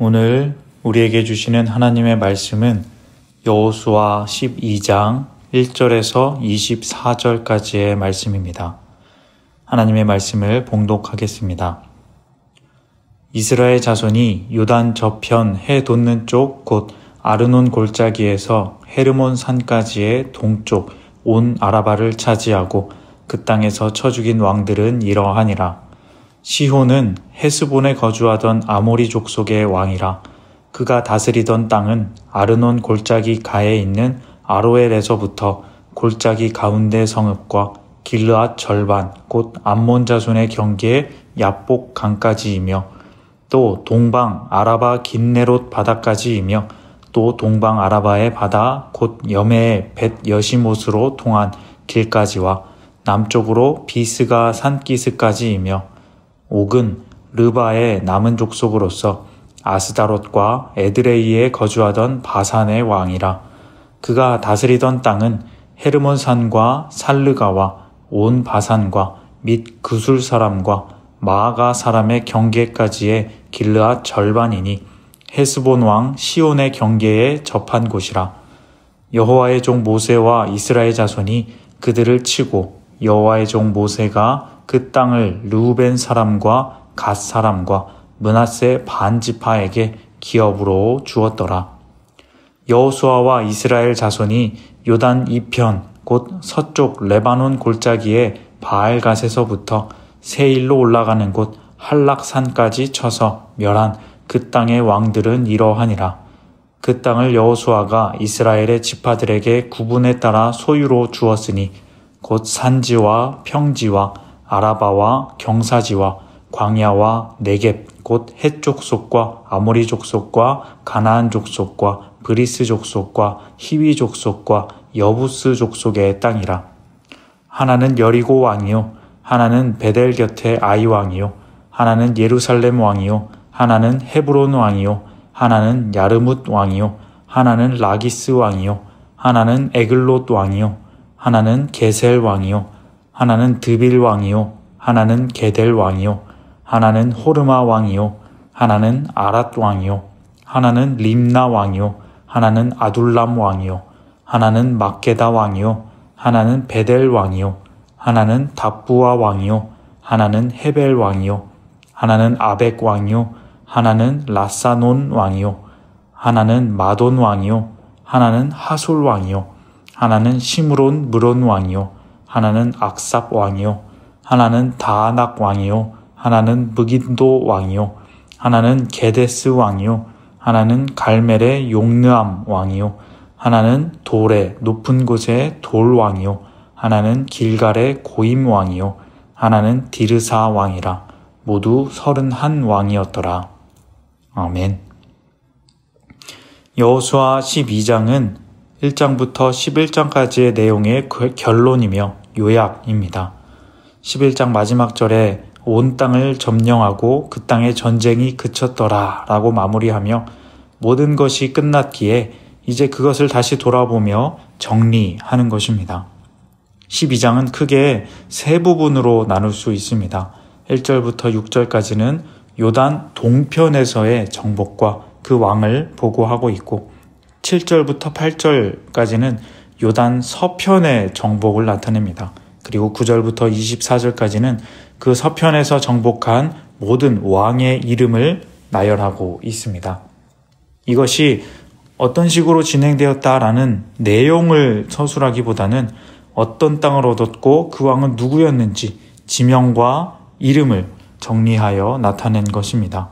오늘 우리에게 주시는 하나님의 말씀은 여호수아 12장 1절에서 24절까지의 말씀입니다. 하나님의 말씀을 봉독하겠습니다. 이스라엘 자손이 요단 저편 해 돋는 쪽 곧 아르논 골짜기에서 헤르몬 산까지의 동쪽 온 아라바를 차지하고 그 땅에서 쳐 죽인 왕들은 이러하니라. 시혼은 헤스본에 거주하던 아모리 족속의 왕이라. 그가 다스리던 땅은 아르논 골짜기 가에 있는 아로엘에서부터 골짜기 가운데 성읍과 길르앗 절반 곧 암몬 자손의 경계의 야복 강까지이며 또 동방 아라바 긴네롯 바다까지이며 또 동방 아라바의 바다 곧 여메의 벳 여시못으로 통한 길까지와 남쪽으로 비스가 산기스까지이며 옥은 르바의 남은 족속으로서 아스다롯과 에드레이에 거주하던 바산의 왕이라. 그가 다스리던 땅은 헤르몬 산과 살르가와 온 바산과 및 그술 사람과 마아가 사람의 경계까지의 길르앗 절반이니 헤스본 왕 시온의 경계에 접한 곳이라. 여호와의 종 모세와 이스라엘 자손이 그들을 치고 여호와의 종 모세가 그 땅을 르우벤 사람과 갓 사람과 므낫세 반 지파에게 기업으로 주었더라. 여호수아와 이스라엘 자손이 요단 이편 곧 서쪽 레바논 골짜기의 바알갓에서부터 세일로 올라가는 곳 할락산까지 쳐서 멸한 그 땅의 왕들은 이러하니라. 그 땅을 여호수아가 이스라엘의 지파들에게 구분에 따라 소유로 주었으니 곧 산지와 평지와 아라바와 경사지와 광야와 네겝 곧 헷 족속과 아모리 족속과 가나안 족속과 브리스 족속과 히위 족속과 여부스 족속의 땅이라. 하나는 여리고 왕이요 하나는 베델 곁에 아이 왕이요 하나는 예루살렘 왕이요 하나는 헤브론 왕이요 하나는 야르뭇 왕이요 하나는 라기스 왕이요 하나는 에글롯 왕이요 하나는 게셀 왕이요 하나는 드빌 왕이요 하나는 게델 왕이요 하나는 호르마 왕이요 하나는 아랏 왕이요 하나는 림나 왕이요 하나는 아둘람 왕이요 하나는 막게다 왕이요 하나는 베델 왕이요 하나는 답부아 왕이요 하나는 헤벨 왕이요 하나는 아벡 왕이요 하나는 라사논 왕이요 하나는 마돈 왕이요 하나는 하솔 왕이요 하나는 시므론 무론 왕이요 하나는 악삽 왕이요 하나는 다아낙 왕이요 하나는 무긴도 왕이요 하나는 게데스 왕이요 하나는 갈멜의 용느암 왕이요 하나는 돌의 높은 곳의 돌 왕이요 하나는 길갈의 고임 왕이요 하나는 디르사 왕이라. 모두 31 왕이었더라. 아멘. 여호수아 12장은 1장부터 11장까지의 내용의 결론이며 요약입니다. 11장 마지막 절에 온 땅을 점령하고 그 땅의 전쟁이 그쳤더라 라고 마무리하며 모든 것이 끝났기에 이제 그것을 다시 돌아보며 정리하는 것입니다. 12장은 크게 세 부분으로 나눌 수 있습니다. 1절부터 6절까지는 요단 동편에서의 정복과 그 왕을 보고하고 있고 7절부터 8절까지는 요단 서편의 정복을 나타냅니다. 그리고 9절부터 24절까지는 그 서편에서 정복한 모든 왕의 이름을 나열하고 있습니다. 이것이 어떤 식으로 진행되었다라는 내용을 서술하기보다는 어떤 땅을 얻었고 그 왕은 누구였는지 지명과 이름을 정리하여 나타낸 것입니다.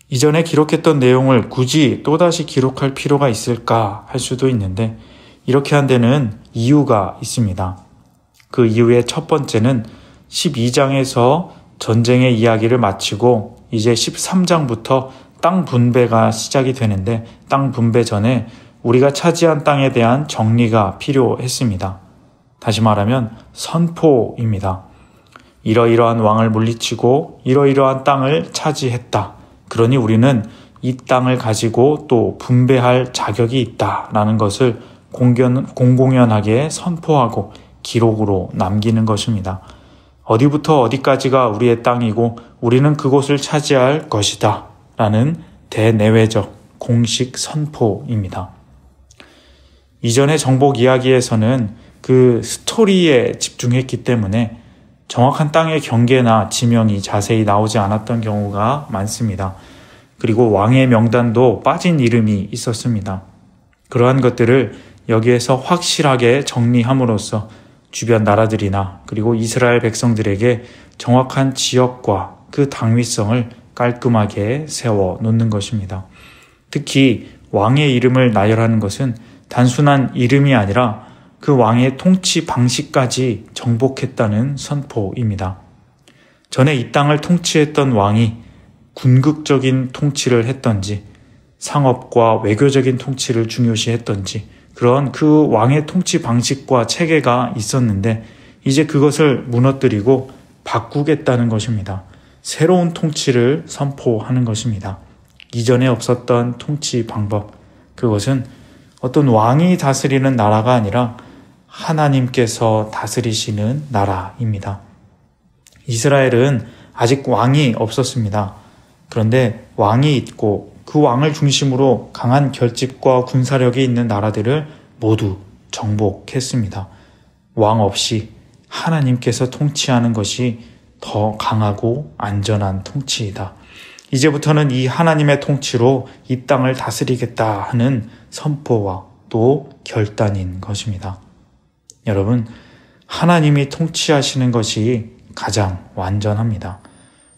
이전에 기록했던 내용을 굳이 또다시 기록할 필요가 있을까 할 수도 있는데 이렇게 한 데는 이유가 있습니다. 그 이유의 첫 번째는 12장에서 전쟁의 이야기를 마치고 이제 13장부터 땅 분배가 시작이 되는데 땅 분배 전에 우리가 차지한 땅에 대한 정리가 필요했습니다. 다시 말하면 선포입니다. 이러이러한 왕을 물리치고 이러이러한 땅을 차지했다. 그러니 우리는 이 땅을 가지고 또 분배할 자격이 있다라는 것을 공공연하게 선포하고 기록으로 남기는 것입니다. 어디부터 어디까지가 우리의 땅이고 우리는 그곳을 차지할 것이다 라는 대내외적 공식 선포입니다. 이전의 정복 이야기에서는 그 스토리에 집중했기 때문에 정확한 땅의 경계나 지명이 자세히 나오지 않았던 경우가 많습니다. 그리고 왕의 명단도 빠진 이름이 있었습니다. 그러한 것들을 여기에서 확실하게 정리함으로써 주변 나라들이나 그리고 이스라엘 백성들에게 정확한 지역과 그 당위성을 깔끔하게 세워 놓는 것입니다. 특히 왕의 이름을 나열하는 것은 단순한 이름이 아니라 그 왕의 통치 방식까지 정복했다는 선포입니다. 전에 이 땅을 통치했던 왕이 군극적인 통치를 했던지 상업과 외교적인 통치를 중요시했던지 그런 그 왕의 통치 방식과 체계가 있었는데 이제 그것을 무너뜨리고 바꾸겠다는 것입니다. 새로운 통치를 선포하는 것입니다. 이전에 없었던 통치 방법, 그것은 어떤 왕이 다스리는 나라가 아니라 하나님께서 다스리시는 나라입니다. 이스라엘은 아직 왕이 없었습니다. 그런데 왕이 있고 그 왕을 중심으로 강한 결집과 군사력이 있는 나라들을 모두 정복했습니다. 왕 없이 하나님께서 통치하는 것이 더 강하고 안전한 통치이다. 이제부터는 이 하나님의 통치로 이 땅을 다스리겠다 하는 선포와 또 결단인 것입니다. 여러분, 하나님이 통치하시는 것이 가장 완전합니다.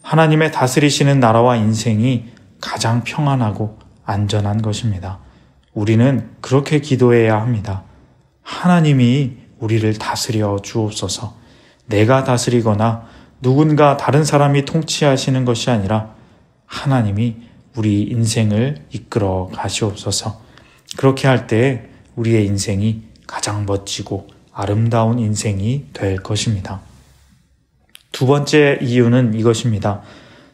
하나님의 다스리시는 나라와 인생이 가장 평안하고 안전한 것입니다. 우리는 그렇게 기도해야 합니다. 하나님이 우리를 다스려 주옵소서. 내가 다스리거나 누군가 다른 사람이 통치하시는 것이 아니라 하나님이 우리 인생을 이끌어 가시옵소서. 그렇게 할 때 우리의 인생이 가장 멋지고 아름다운 인생이 될 것입니다. 두 번째 이유는 이것입니다.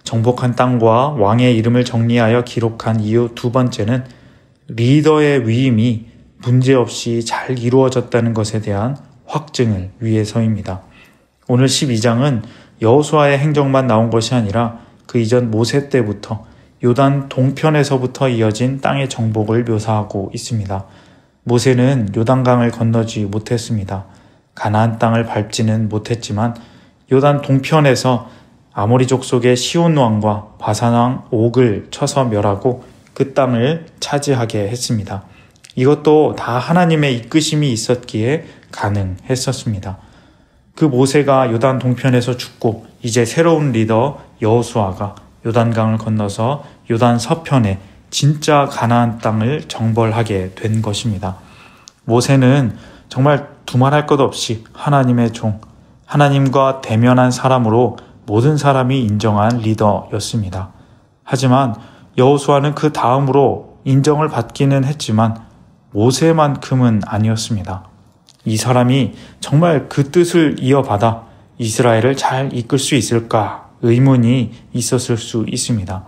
정복한 땅과 왕의 이름을 정리하여 기록한 이유 두 번째는 리더의 위임이 문제없이 잘 이루어졌다는 것에 대한 확증을 위해서입니다. 오늘 12장은 여호수아의 행적만 나온 것이 아니라 그 이전 모세 때부터 요단 동편에서부터 이어진 땅의 정복을 묘사하고 있습니다. 모세는 요단강을 건너지 못했습니다. 가나안 땅을 밟지는 못했지만 요단 동편에서 아모리 족속의 시온 왕과 바산 왕 옥을 쳐서 멸하고 그 땅을 차지하게 했습니다. 이것도 다 하나님의 이끄심이 있었기에 가능했었습니다. 그 모세가 요단 동편에서 죽고 이제 새로운 리더 여호수아가 요단강을 건너서 요단 서편에 진짜 가나안 땅을 정벌하게 된 것입니다. 모세는 정말 두말할 것 없이 하나님의 종, 하나님과 대면한 사람으로 모든 사람이 인정한 리더였습니다. 하지만 여호수아는 그 다음으로 인정을 받기는 했지만 모세만큼은 아니었습니다. 이 사람이 정말 그 뜻을 이어받아 이스라엘을 잘 이끌 수 있을까 의문이 있었을 수 있습니다.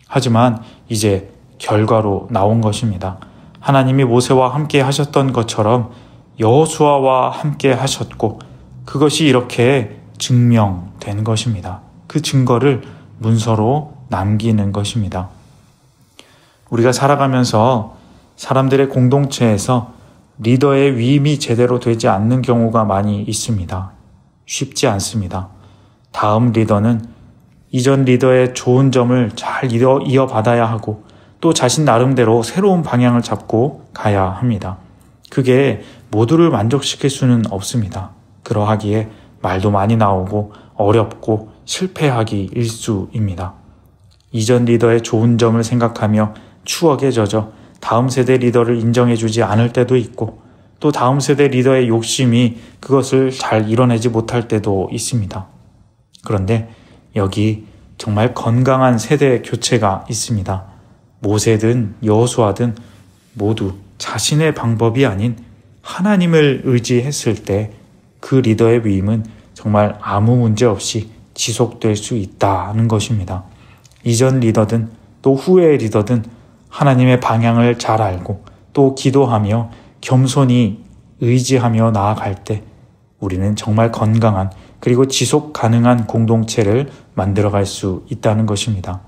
하지만 이제 결과로 나온 것입니다. 하나님이 모세와 함께 하셨던 것처럼 여호수아와 함께 하셨고 그것이 이렇게 증명된 것입니다. 그 증거를 문서로 남기는 것입니다. 우리가 살아가면서 사람들의 공동체에서 리더의 위임이 제대로 되지 않는 경우가 많이 있습니다. 쉽지 않습니다. 다음 리더는 이전 리더의 좋은 점을 잘 이어받아야 하고 또 자신 나름대로 새로운 방향을 잡고 가야 합니다. 그게 모두를 만족시킬 수는 없습니다. 그러하기에 말도 많이 나오고 어렵고 실패하기 일쑤입니다. 이전 리더의 좋은 점을 생각하며 추억에 젖어 다음 세대 리더를 인정해주지 않을 때도 있고 또 다음 세대 리더의 욕심이 그것을 잘 이뤄내지 못할 때도 있습니다. 그런데 여기 정말 건강한 세대 교체가 있습니다. 모세든 여호수아든 모두 자신의 방법이 아닌 하나님을 의지했을 때 그 리더의 위임은 정말 아무 문제 없이 지속될 수 있다는 것입니다. 이전 리더든 또 후의 리더든 하나님의 방향을 잘 알고 또 기도하며 겸손히 의지하며 나아갈 때 우리는 정말 건강한 그리고 지속 가능한 공동체를 만들어갈 수 있다는 것입니다.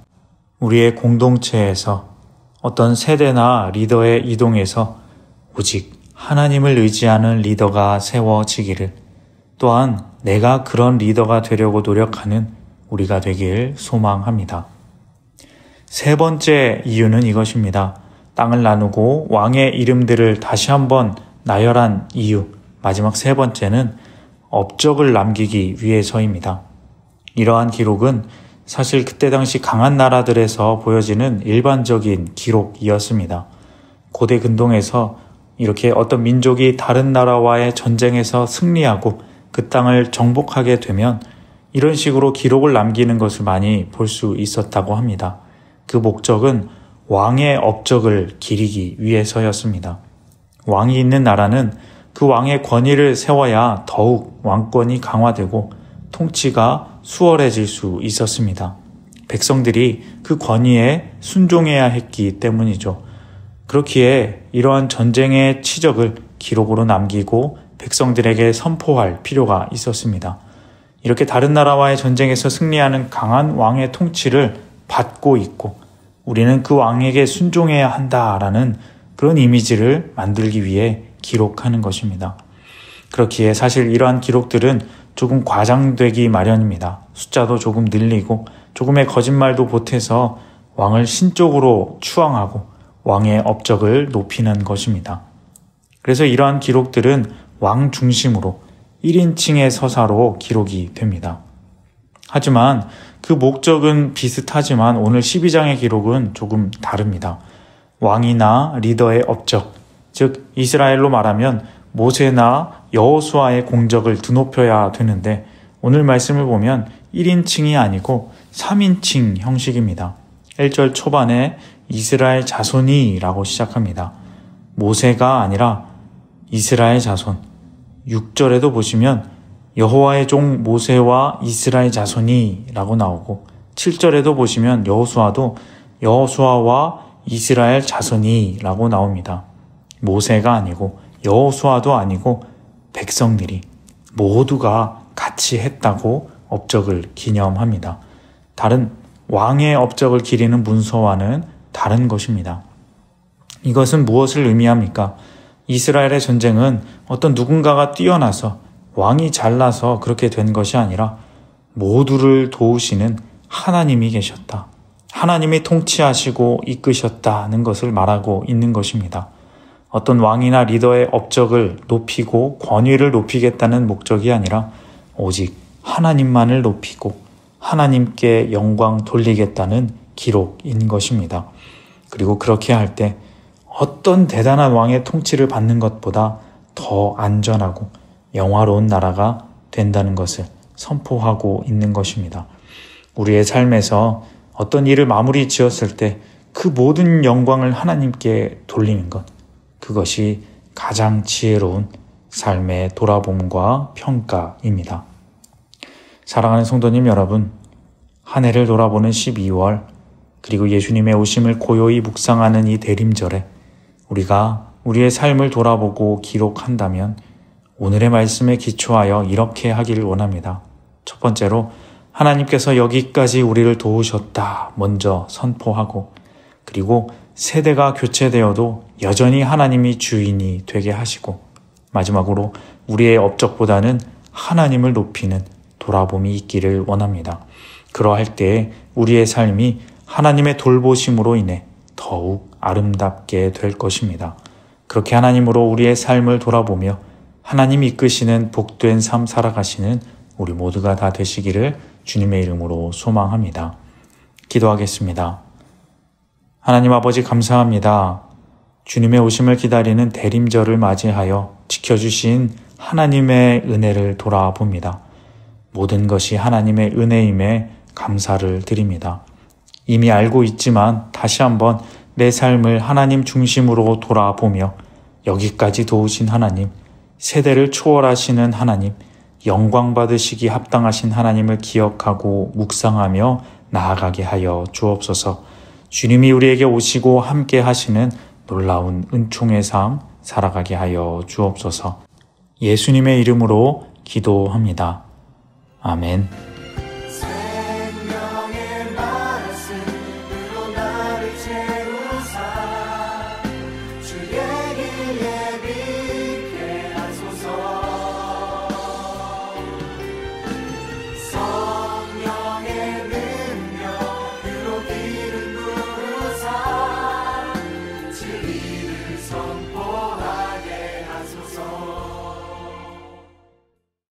우리의 공동체에서 어떤 세대나 리더의 이동에서 오직 하나님을 의지하는 리더가 세워지기를, 또한 내가 그런 리더가 되려고 노력하는 우리가 되길 소망합니다. 세 번째 이유는 이것입니다. 땅을 나누고 왕의 이름들을 다시 한번 나열한 이유, 마지막 세 번째는 업적을 남기기 위해서입니다. 이러한 기록은 사실 그때 당시 강한 나라들에서 보여지는 일반적인 기록이었습니다. 고대 근동에서 이렇게 어떤 민족이 다른 나라와의 전쟁에서 승리하고 그 땅을 정복하게 되면 이런 식으로 기록을 남기는 것을 많이 볼 수 있었다고 합니다. 그 목적은 왕의 업적을 기리기 위해서였습니다. 왕이 있는 나라는 그 왕의 권위를 세워야 더욱 왕권이 강화되고 통치가 수월해질 수 있었습니다. 백성들이 그 권위에 순종해야 했기 때문이죠. 그렇기에 이러한 전쟁의 치적을 기록으로 남기고 백성들에게 선포할 필요가 있었습니다. 이렇게 다른 나라와의 전쟁에서 승리하는 강한 왕의 통치를 받고 있고 우리는 그 왕에게 순종해야 한다라는 그런 이미지를 만들기 위해 기록하는 것입니다. 그렇기에 사실 이러한 기록들은 조금 과장되기 마련입니다. 숫자도 조금 늘리고 조금의 거짓말도 보태서 왕을 신적으로 추앙하고 왕의 업적을 높이는 것입니다. 그래서 이러한 기록들은 왕 중심으로 1인칭의 서사로 기록이 됩니다. 하지만 그 목적은 비슷하지만 오늘 12장의 기록은 조금 다릅니다. 왕이나 리더의 업적, 즉 이스라엘로 말하면 모세나 여호수아의 공적을 드높여야 되는데 오늘 말씀을 보면 1인칭이 아니고 3인칭 형식입니다. 1절 초반에 이스라엘 자손이라고 시작합니다. 모세가 아니라 이스라엘 자손. 6절에도 보시면 여호와의 종 모세와 이스라엘 자손이라고 나오고 7절에도 보시면 여호수아도 여호수아와 이스라엘 자손이라고 나옵니다. 모세가 아니고 여호수아도 아니고 백성들이 모두가 같이 했다고 업적을 기념합니다. 다른 왕의 업적을 기리는 문서와는 다른 것입니다. 이것은 무엇을 의미합니까? 이스라엘의 전쟁은 어떤 누군가가 뛰어나서 왕이 잘나서 그렇게 된 것이 아니라 모두를 도우시는 하나님이 계셨다. 하나님이 통치하시고 이끄셨다는 것을 말하고 있는 것입니다. 어떤 왕이나 리더의 업적을 높이고 권위를 높이겠다는 목적이 아니라 오직 하나님만을 높이고 하나님께 영광 돌리겠다는 기록인 것입니다. 그리고 그렇게 할 때 어떤 대단한 왕의 통치를 받는 것보다 더 안전하고 영화로운 나라가 된다는 것을 선포하고 있는 것입니다. 우리의 삶에서 어떤 일을 마무리 지었을 때 그 모든 영광을 하나님께 돌리는 것, 그것이 가장 지혜로운 삶의 돌아봄과 평가입니다. 사랑하는 성도님 여러분, 한 해를 돌아보는 12월, 그리고 예수님의 오심을 고요히 묵상하는 이 대림절에 우리가 우리의 삶을 돌아보고 기록한다면 오늘의 말씀에 기초하여 이렇게 하기를 원합니다. 첫 번째로 하나님께서 여기까지 우리를 도우셨다 먼저 선포하고, 그리고 세대가 교체되어도 여전히 하나님이 주인이 되게 하시고, 마지막으로 우리의 업적보다는 하나님을 높이는 돌아봄이 있기를 원합니다. 그러할 때에 우리의 삶이 하나님의 돌보심으로 인해 더욱 아름답게 될 것입니다. 그렇게 하나님으로 우리의 삶을 돌아보며 하나님이 이끄시는 복된 삶 살아가시는 우리 모두가 다 되시기를 주님의 이름으로 소망합니다. 기도하겠습니다. 하나님 아버지 감사합니다. 주님의 오심을 기다리는 대림절을 맞이하여 지켜주신 하나님의 은혜를 돌아봅니다. 모든 것이 하나님의 은혜임에 감사를 드립니다. 이미 알고 있지만 다시 한번 내 삶을 하나님 중심으로 돌아보며 여기까지 도우신 하나님, 세대를 초월하시는 하나님, 영광 받으시기 합당하신 하나님을 기억하고 묵상하며 나아가게 하여 주옵소서. 주님이 우리에게 오시고 함께 하시는 놀라운 은총의 삶 살아가게 하여 주옵소서. 예수님의 이름으로 기도합니다. 아멘.